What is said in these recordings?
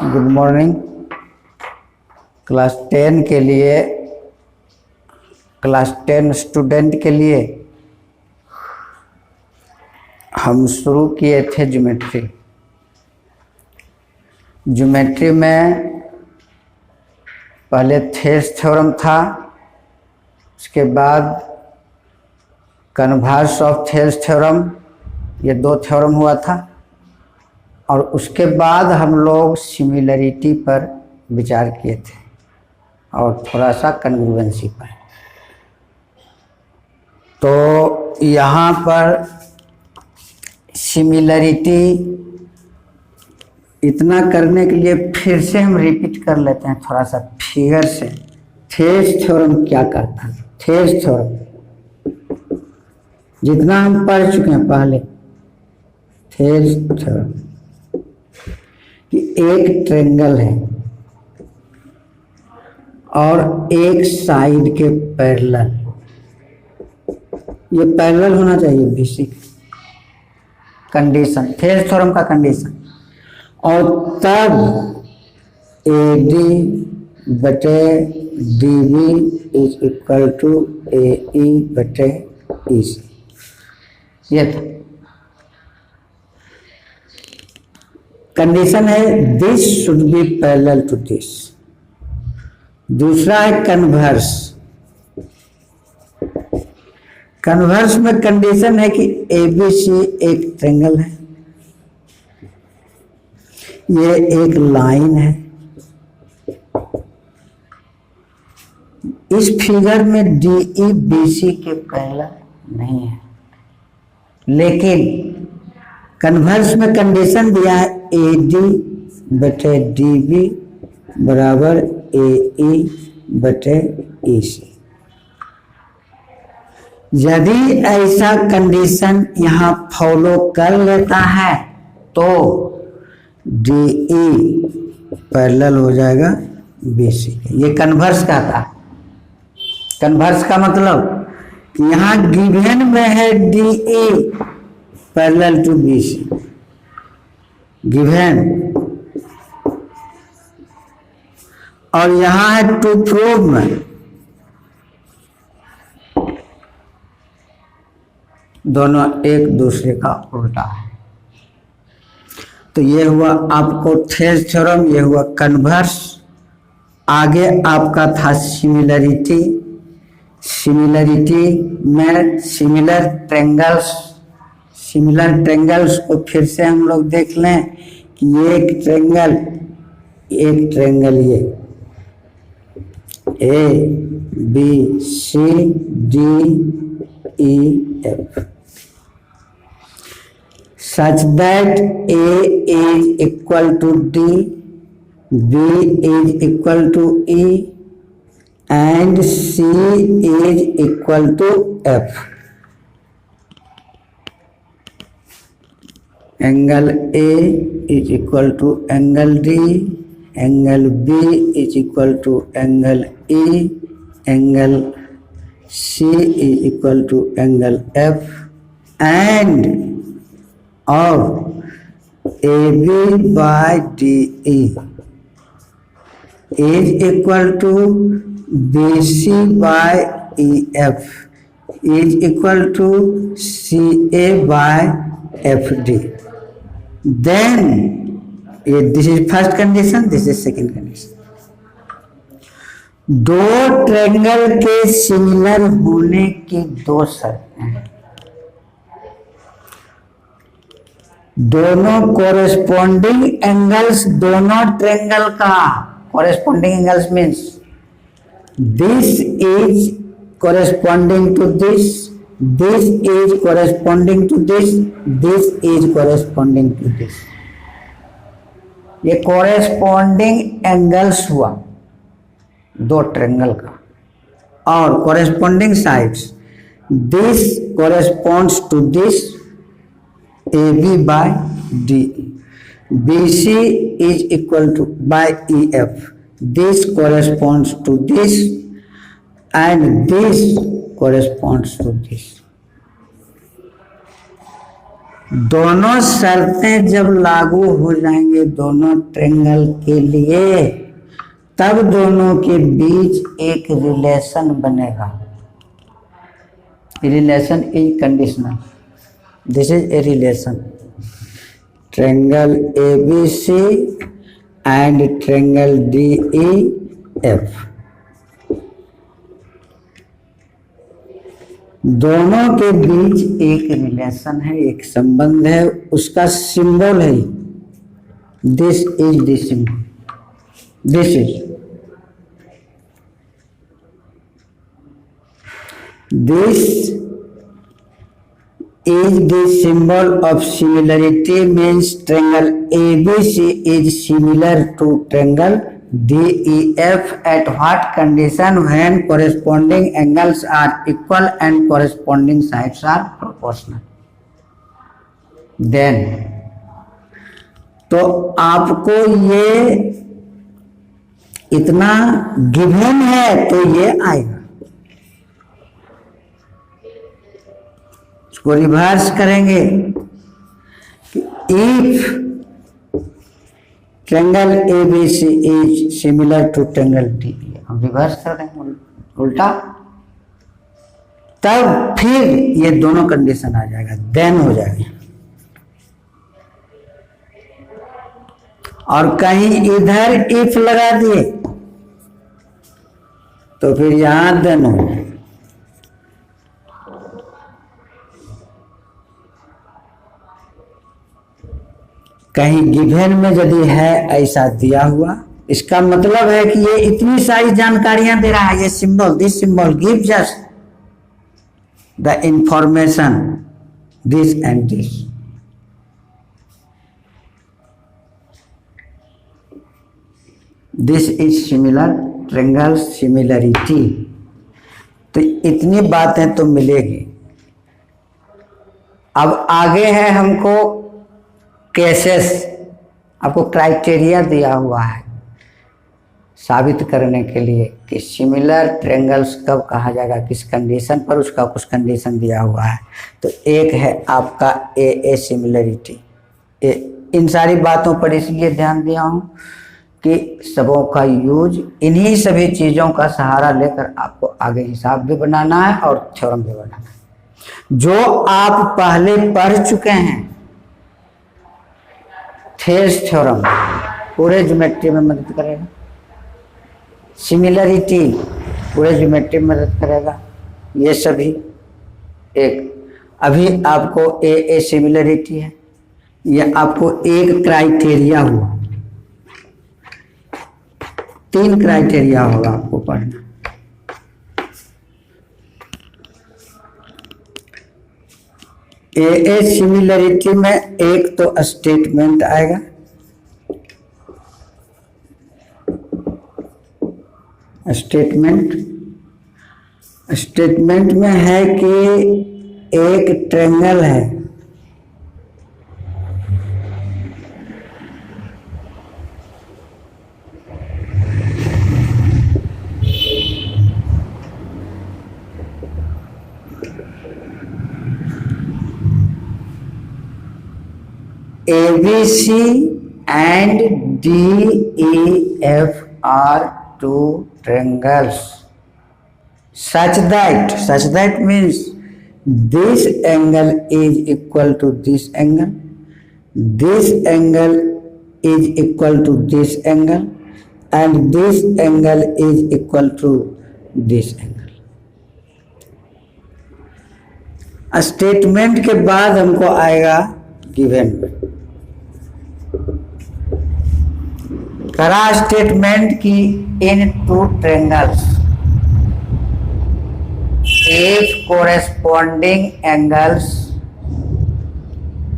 Good morning. Class 10 के लिए, class 10 student के लिए हम शुरू किए थे ज्योमेट्री। ज्योमेट्री में पहले थेस थ्योरम था, उसके बाद कन्वर्स ऑफ थेस थ्योरम, ये 2 थ्योरम हुआ था, और उसके बाद हम लोग सिमिलरिटी पर विचार किए थे और थोड़ा सा कन्ग्रुएंसी पर। तो यहाँ पर सिमिलरिटी इतना करने के लिए फिर से हम रिपीट कर लेते हैं थोड़ा सा फिगर से। थेस थ्योरम क्या करता है? थेस थ्योरम जितना हम पढ़ चुके हैं पहले, थेस थ्योरम कि एक ट्रायंगल है और एक साइड के पैरेलल, ये पैरेलल होना चाहिए बेसिक कंडीशन, थेस थ्योरम का कंडीशन। और तब AD बटे DB is equal to AE बटे EC, ये था कंडीशन है। This should be parallel to this. दूसरा है कन्वर्स। कन्वर्स में कंडीशन है कि ABC एक ट्रायंगल है, ये एक लाइन है। इस फिगर में DE BC के पैरेलल नहीं है, लेकिन कन्वर्स में कंडीशन दिया है AD बटे DB बराबर AE बटे EC। यदि ऐसा कंडीशन यहाँ फॉलो कर लेता है तो DE पैरेलल हो जाएगा BC। ये कन्वर्स का था। कन्वर्स का मतलब कि यहाँ गिवन में है DE parallel to BC, given, और यहाँ है टू प्रूव में दोनों एक दूसरे का उल्टा है। तो ये हुआ आपको थेस थ्योरम, ये हुआ कन्वर्स। आगे आपका था सिमिलरिटी। सिमिलरिटी में सिमिलर ट्रायंगल्स को फिर से हम लोग देख लें कि एक ट्रायंगल ये ABCDEF such that A is equal to D, B is equal to E and C is equal to F. Angle A is equal to angle D, angle B is equal to angle E, angle C is equal to angle F, and AB by DE is equal to BC by EF is equal to CA by FD. Then this is first condition, this is second condition. दो triangle के similar होने की 2 शर्तें हैं। दोनों corresponding angles, दोनों triangle का corresponding angles means this is corresponding to this, this is corresponding to this, this is corresponding to this। ये कोरेस्पोंडिंग एंगल्स हुआ 2 ट्रायंगल का, और corresponding sides, this corresponds to this AB by DE, BC is equal to by EF, this corresponds to this and this corresponds to this। दोनों शर्तें जब लागू हो जाएंगे दोनों ट्रायंगल के लिए, तब दोनों के बीच एक रिलेशन बनेगा। Relation is conditional. This is a relation. Triangle ABC and triangle DEF, दोनों के बीच एक रिलेशन है, एक संबंध है, उसका सिंबल है this is the symbol, this is the symbol of similarity, means triangle ABC is similar to triangle DEF at what condition? When corresponding angles are equal and corresponding sides are proportional. Then तो आपको ये इतना given है तो ये आएगा। इसको reverse करेंगे कि if triangle ABC is similar to triangle DE, हम रिवर्स कर रहे हैं उल्टा, तब फिर ये दोनों कंडीशन आ जाएगा, देन हो जाएगा। और कहीं इधर इफ लगा दिए तो फिर यहां देन हो जाएगा। कहीं गिवन में यदि है ऐसा दिया हुआ, इसका मतलब है कि ये इतनी सारी जानकारियां दे रहा है। ये symbol, this symbol give just the information this and this. This is similar, triangle similarity. तो इतनी बातें तो मिलेगी। अब आगे है हमको केसेस, आपको क्राइटेरिया दिया हुआ है साबित करने के लिए कि सिमिलर ट्रायंगल्स कब कहा जाएगा, किस कंडीशन पर, उसका कुछ कंडीशन दिया हुआ है। तो एक है आपका ए सिमिलरिटी। इन सारी बातों पर इसलिए ध्यान दिया हूँ कि सबों का यूज, इन्हीं सभी चीज़ों का सहारा लेकर आपको आगे हिसाब भी बनाना है और थ्योरम भी बनाना है, जो आप पहले पढ़ चुके हैं। थेस थ्योरम पूरे ज्योमेट्री में मदद करेगा, सिमिलरिटी पूरे ज्योमेट्री में मदद करेगा। ये सभी एक, अभी आपको ए सिमिलरिटी है, ये आपको एक क्राइटेरिया हुआ, 3 क्राइटेरिया होगा आपको पढ़ना। ए सिमिलरिटी में एक तो स्टेटमेंट आएगा, स्टेटमेंट में है कि एक ट्रायंगल है, ABC and DEF are 2 triangles such that means this angle is equal to this angle is equal to this angle and this angle is equal to this angle। Statement के बाद हमको आएगा given. करा statement की इन 2 triangles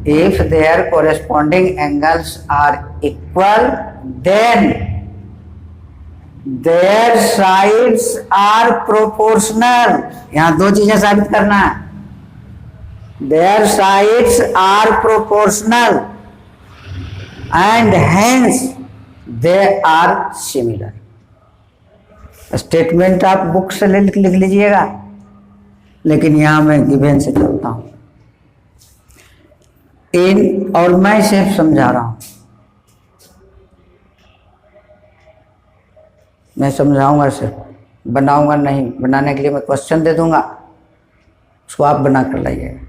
if their corresponding angles are equal, then their sides are proportional। यहां 2 चीजें साबित करना है। their sides are proportional and hence they are similar। Statement आप बुक से लिख लीजिएगा, लेकिन यहां मैं गिवन से चलता हूं। इन, और मैं सिर्फ समझा रहा हूं, मैं समझाऊंगा सिर्फ, बनाऊंगा नहीं। बनाने के लिए मैं क्वेश्चन दे दूंगा, उसको आप बना कर लाइएगा।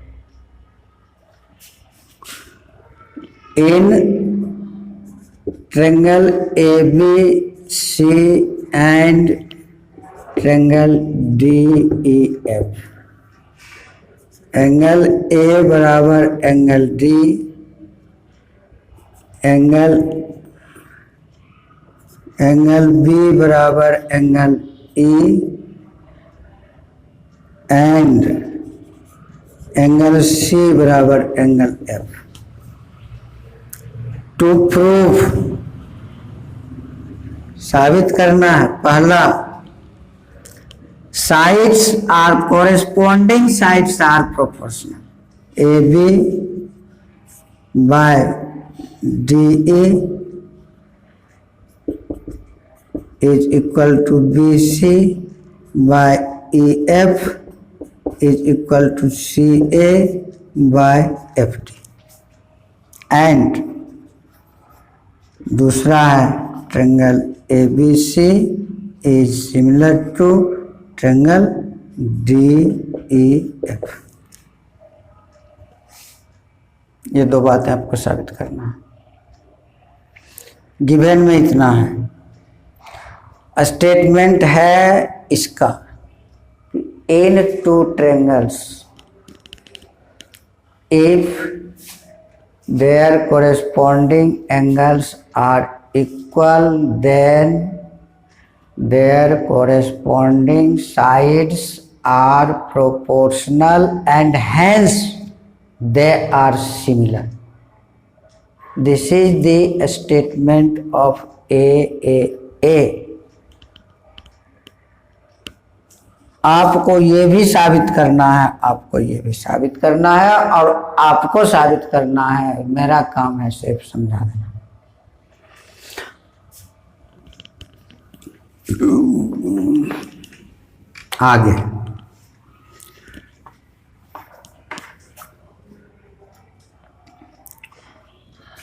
In triangle ABC and triangle DEF, angle A बराबर एंगल D, एंगल B बराबर angle E and angle C बराबर एंगल F। टू प्रूफ, साबित करना है। पहला, sides are corresponding, sides are proportional. AB by DE is equal to BC by EF is equal to CA by FD। And दूसरा है triangle ABC is similar to triangle DEF। ये दो बातें आपको साबित करना है। गिवन में इतना है। स्टेटमेंट है इसका, in two triangles if their corresponding angles are equal, then their corresponding sides are proportional and hence they are similar. This is the statement of AAA। आपको ये भी साबित करना है, आपको ये भी साबित करना है, और आपको साबित करना है। मेरा काम है सिर्फ समझा देना। आगे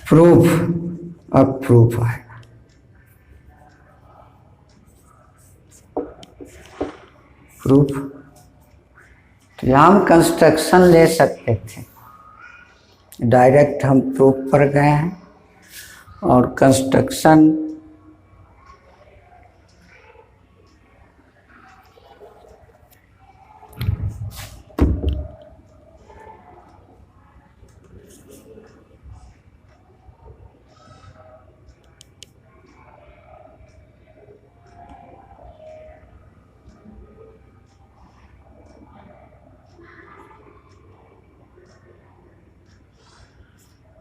प्रूफ, अब प्रूफ आएगा। प्रूफ, तो हम कंस्ट्रक्शन ले सकते थे, डायरेक्ट हम प्रूफ पर गए हैं और construction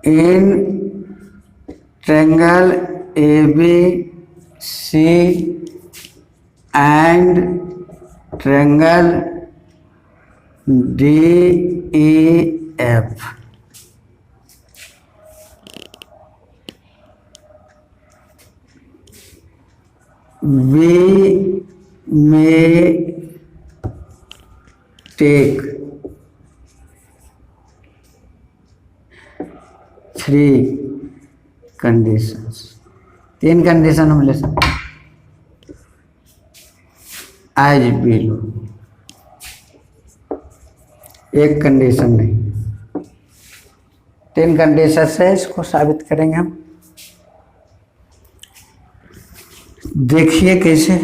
in triangle ABC and triangle DEF, we may take 3 conditions. 3 condition हम ले सकते हैं एज बिलो, एक कंडीशन नहीं। 3 कंडीशन से इसको साबित करेंगे हम। देखिए कैसे।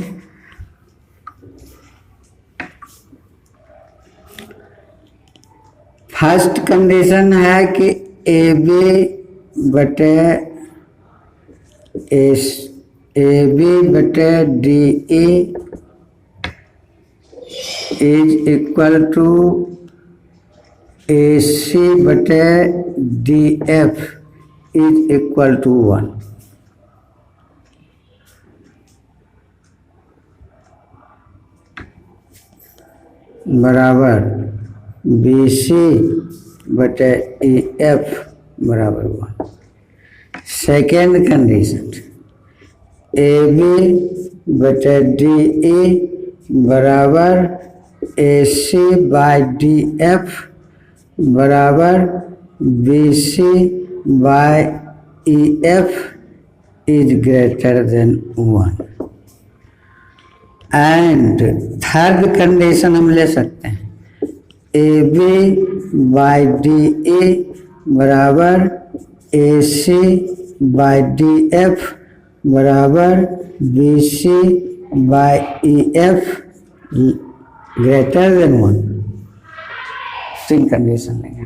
फर्स्ट कंडीशन है कि AB बटे DE is equal to AC बटे DF इज इक्वल टू 1। बराबर BC बटे EF बराबर 1। सेकेंड कंडीशन, AB बटे DE बराबर AC बाय DF बराबर BC by EF is greater than 1. And third condition हम ले सकते हैं, AB बाई DA बराबर AC बाई DF बराबर BC by EF greater than 1. तीन कंडीशन लेंगे.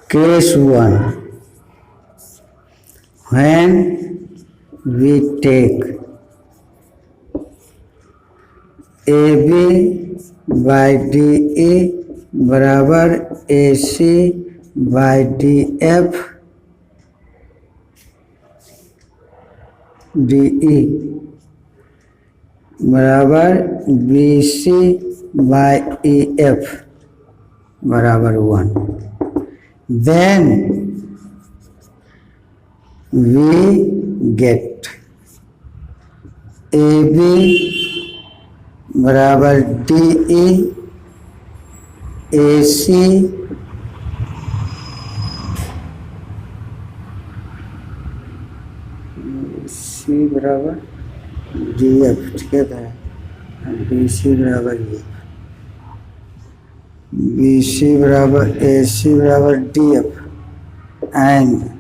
Case 1, when we take AB by DA बराबर AC by DF DE बराबर BC by EF बराबर 1, then we get AB बराबर DE AC C बराबर DF, ठीक है, BC बराबर EF, BC बराबर AC बराबर DF एंड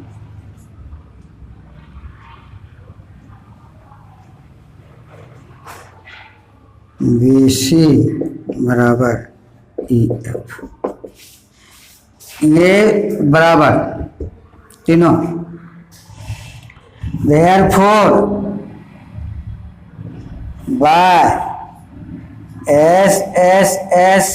BC बराबर EF. ये बराबर तीनों. Therefore by SSS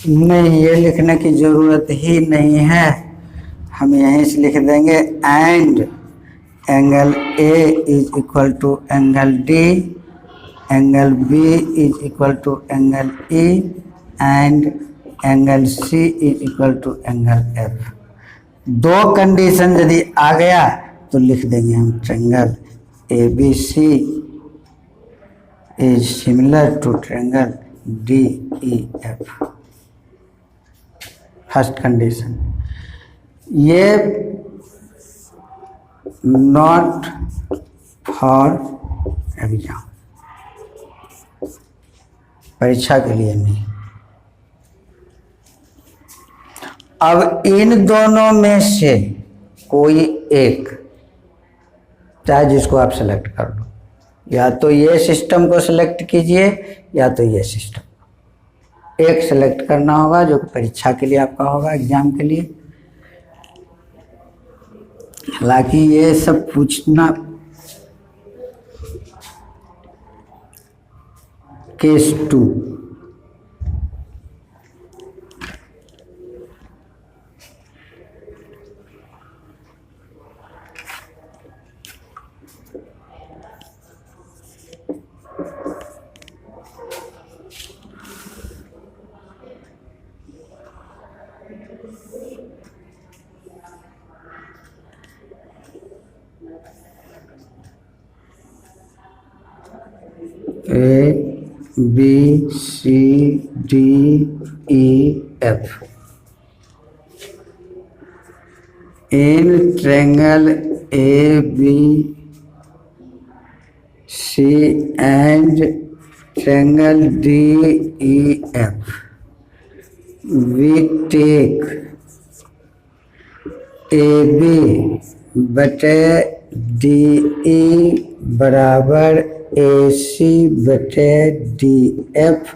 नहीं, ये लिखने की जरूरत ही नहीं है, हम यहीं से लिख देंगे and angle A is equal to angle D, angle B is equal to angle E and angle C is equal to angle F. दो कंडीशन यदि आ गया तो लिख देंगे हम triangle ABC is similar to triangle DEF. First condition. ये not for exam, परीक्षा के लिए नहीं. अब इन दोनों में से कोई एक, चाहे जिसको आप सेलेक्ट कर लो, या तो ये सिस्टम को सिलेक्ट कीजिए या तो ये सिस्टम. एक सेलेक्ट करना होगा जो कि परीक्षा के लिए आपका होगा, एग्जाम के लिए। हालांकि ये सब पूछना case 2। A B C D E F. In triangle A B C and triangle D E F, we take AB बटे DE बराबर AC बटे DF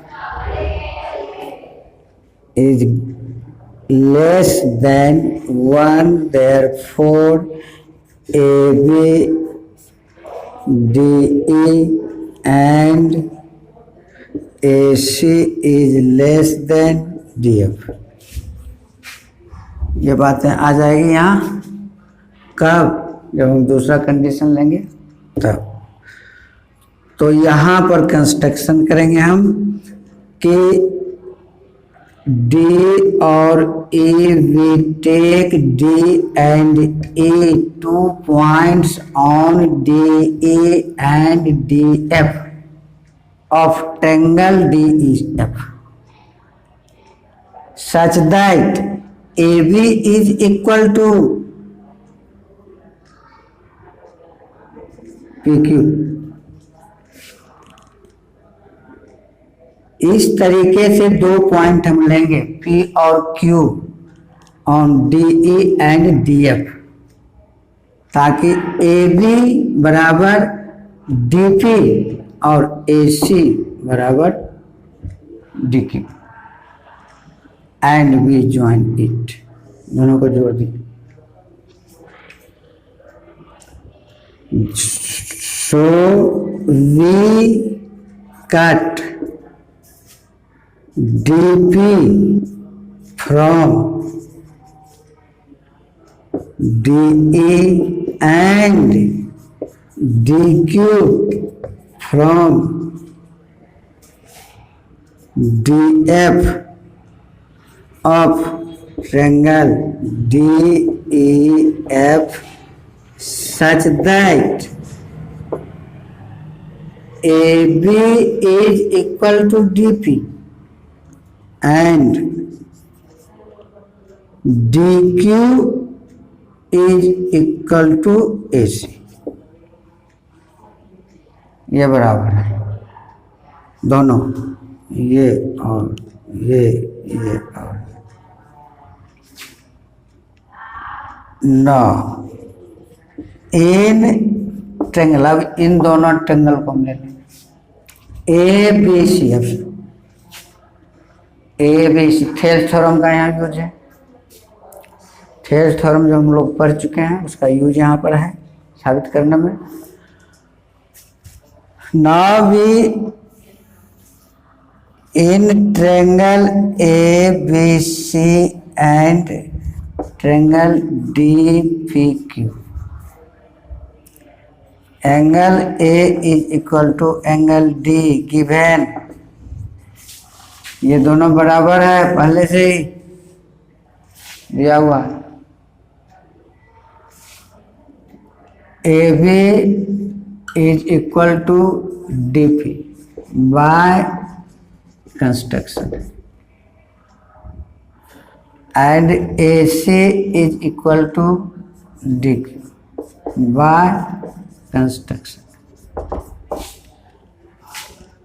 is less than 1, therefore AB, DE and AC is less than DF। ये बातें आ जाएगी यहाँ कब, जब हम दूसरा कंडीशन लेंगे तब। तो यहाँ पर कंस्ट्रक्शन करेंगे हम कि D और E, we take D and E 2 points on DE and DF of triangle DEF such that AB is equal to PQ। इस तरीके से दो पॉइंट हम लेंगे P और Q on DE and DF, ताकि AB बराबर DP और AC बराबर DQ and we join it, दोनों को जोड़ दी। So we cut DP from DE and DQ from DF of triangle DEF such that AB is equal to DP and DQ is equal to AC। ये बराबर है दोनों, ये और ये और नौ इन ट्रेंगल। अब इन दोनों ट्रेंगल को हम ले लें ABCF। ABC थेल्स थ्योरम का यहाँ यूज है, थेल्स थ्योरम जो हम लोग पढ़ चुके हैं उसका यूज यहाँ पर है साबित करने में। Now we in triangle ABC and triangle DPQ, angle A is equal to angle D given, ये दोनों बराबर है पहले से ही दिया हुआ। AB is equal to DP by construction and AC is equal to DQ by construction.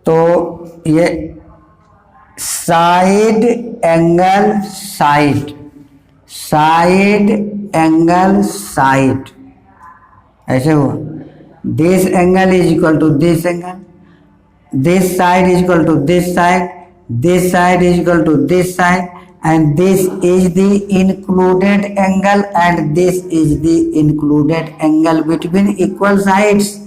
तो ये side angle side, side angle side ऐसे हुआ। This angle is equal to this angle, this side is equal to this side this side is equal to this side, and this is the included angle, and this is the included angle between equal sides,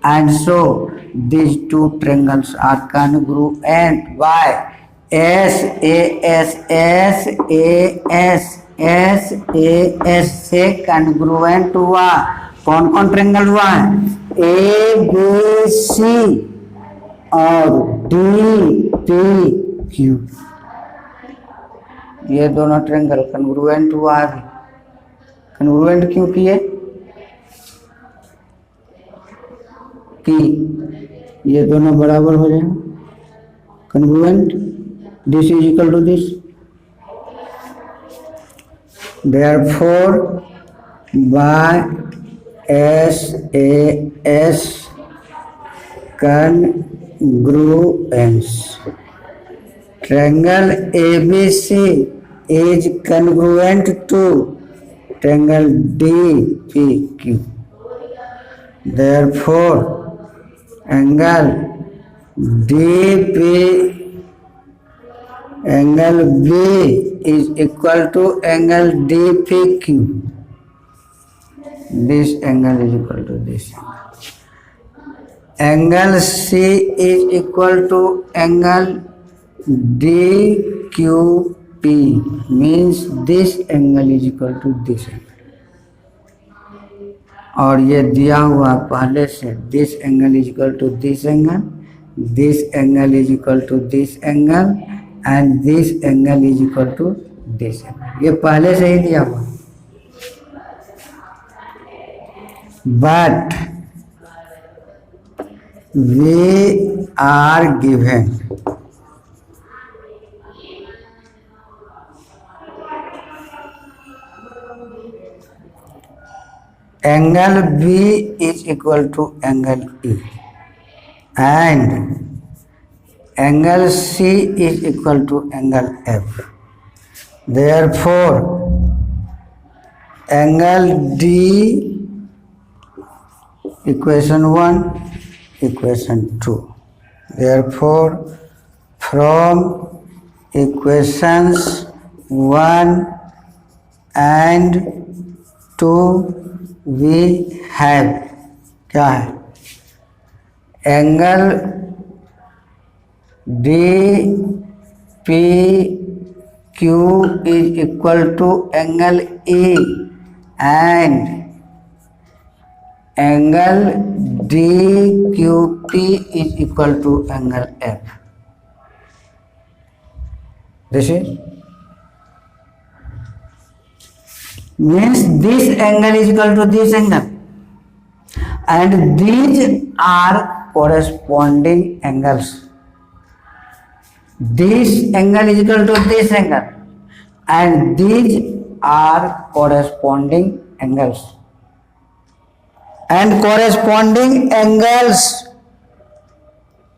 and so these two triangles are congruent. Why? S A S S A S S A S से congruent हुआ. कौन कौन triangle हुआ है? A B C और D P Q, ये दोनों triangle congruent हुआ है. कन्ग्रुएंट क्यों किए? कि ये दोनों बराबर हो जाए. Congruent, this is equal to this. Therefore, by SAS congruence, triangle ABC is congruent to triangle DPQ. Therefore, angle angle B is equal to angle DPQ. This angle is equal to this angle. Angle C is equal to angle DQP, means this angle is equal to this angle. और ये दिया हुआ पहले से, this angle is equal to this angle, this angle is equal to this angle, and this angle is equal to this angle. ये पहले से ही दिया हुआ. But we are given angle B is equal to angle E, and angle C is equal to angle F. Therefore, angle D, equation 1, equation 2. Therefore, from equations 1 and 2 we have क्या है? Angle DPQ is equal to angle E, and angle DQP is equal to angle F. This is means this angle is equal to this angle, and these are corresponding angles. This angle is equal to this angle, and these are corresponding angles, and corresponding angles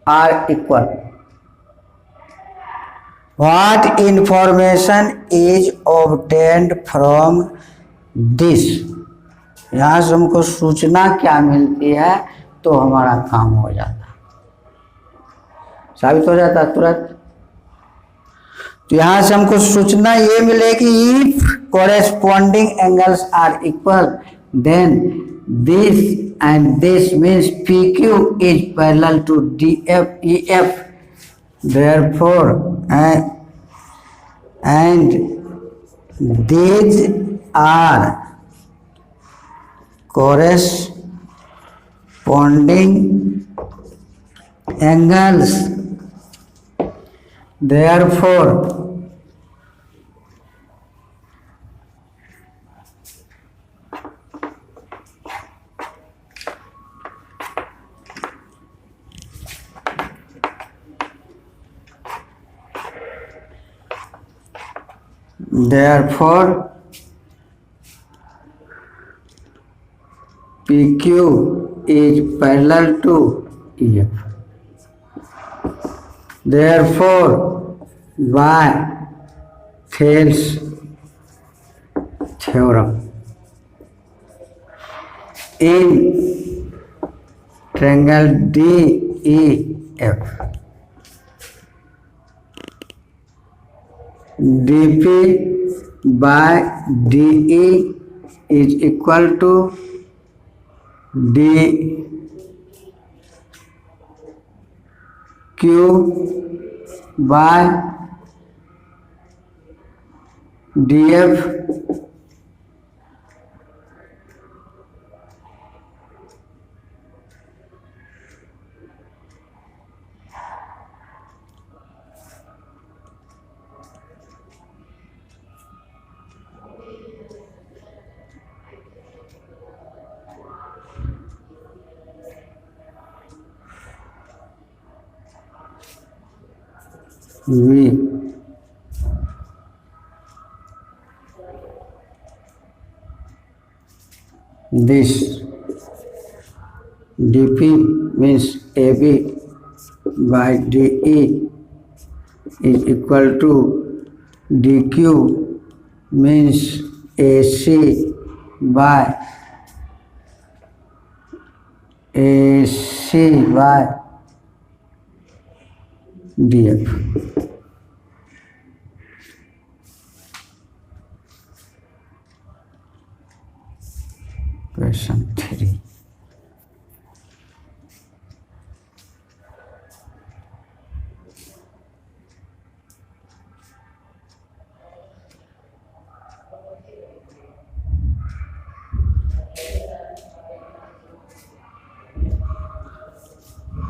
are equal. What information is obtained from this? यहाँ से हमको सूचना क्या मिलती है, तो हमारा काम हो जाता, साबित हो जाता तुरंत. तो यहाँ से हमको सूचना ये मिलेगी, if corresponding angles are equal, then this and this means PQ is parallel to DFEF. Therefore, and these are corresponding angles. Therefore, PQ is parallel to EF. Therefore, by Thales theorem, in triangle DEF, dp by de is equal to dq by df v this dp means ab by de is equal to dq means ac by df. Question 3.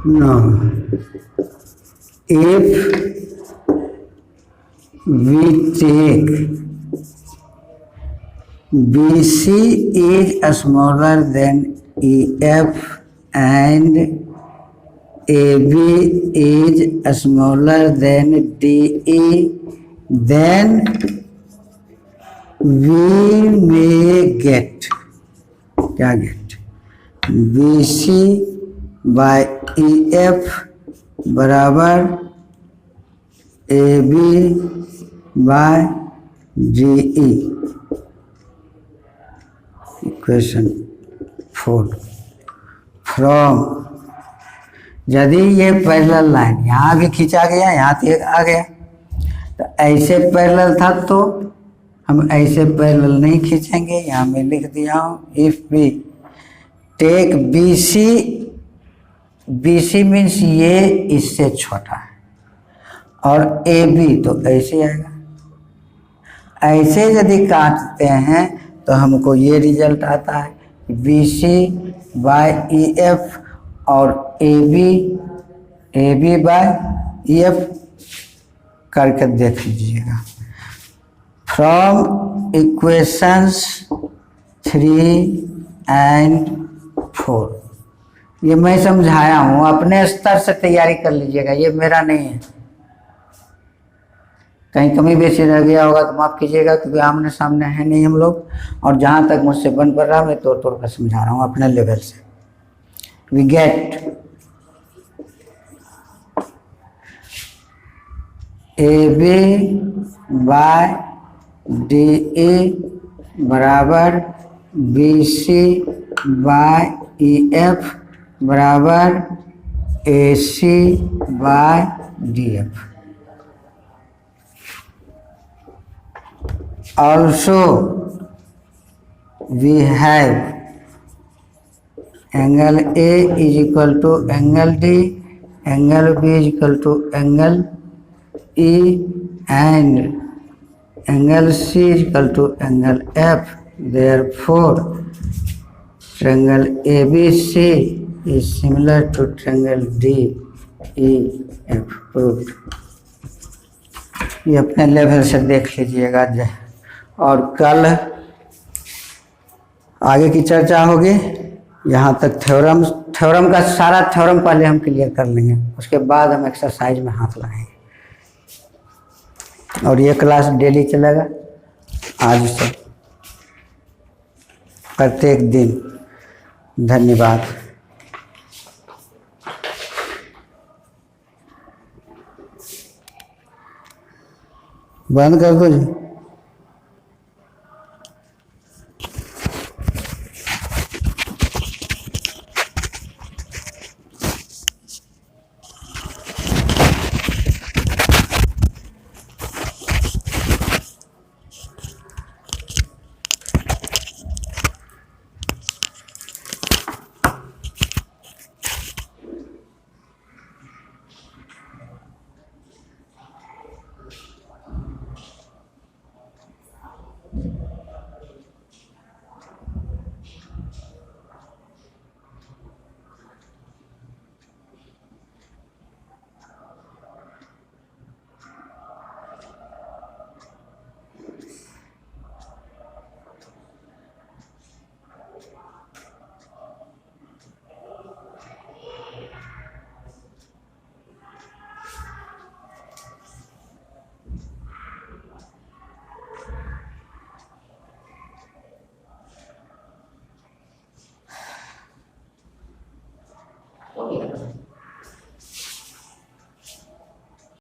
No. If we take BC is smaller than EF and AB is smaller than DE, then we may get, क्या get? BC by EF बराबर AB by DE. Question 4. From, यदि ये parallel line यहाँ भी खींचा गया, यहाँ तक आ गया, तो ऐसे पैरेलल था तो हम ऐसे पैरेलल नहीं खींचेंगे। यहाँ मैं लिख दिया हूँ if we take BC means ये इससे छोटा है और AB तो ऐसे आएगा। ऐसे यदि काटते हैं तो हमको ये रिजल्ट आता है BC बाय EF और AB बाय EF करके देख लीजिएगा। फ्रॉम इक्वेशंस 3 and 4, ये मैं समझाया हूँ, अपने स्तर से तैयारी कर लीजिएगा, ये मेरा नहीं है। कहीं कमी बेसी रह गया होगा तो माफ़ कीजिएगा, क्योंकि आमने सामने है नहीं हम लोग, और जहाँ तक मुझसे बन पड़ रहा मैं तोड़ तोड़ कर समझा रहा हूँ अपने लेवल से। We get AB by DE बराबर BC बाय EF बराबर AC by DF। Also we have angle A is equal to angle D, angle B is equal to angle E, and angle C is equal to angle F. Therefore, triangle ABC is similar to triangle DEF. Proved. ये अपने level से देख लीजिएगा। और कल आगे की चर्चा होगी। यहाँ तक थ्योरम का सारा थ्योरम पहले हम क्लियर कर लेंगे, उसके बाद हम एक्सरसाइज में हाथ लगाएंगे। और ये क्लास डेली चलेगा आज से प्रत्येक दिन। धन्यवाद। बंद कर दो जी।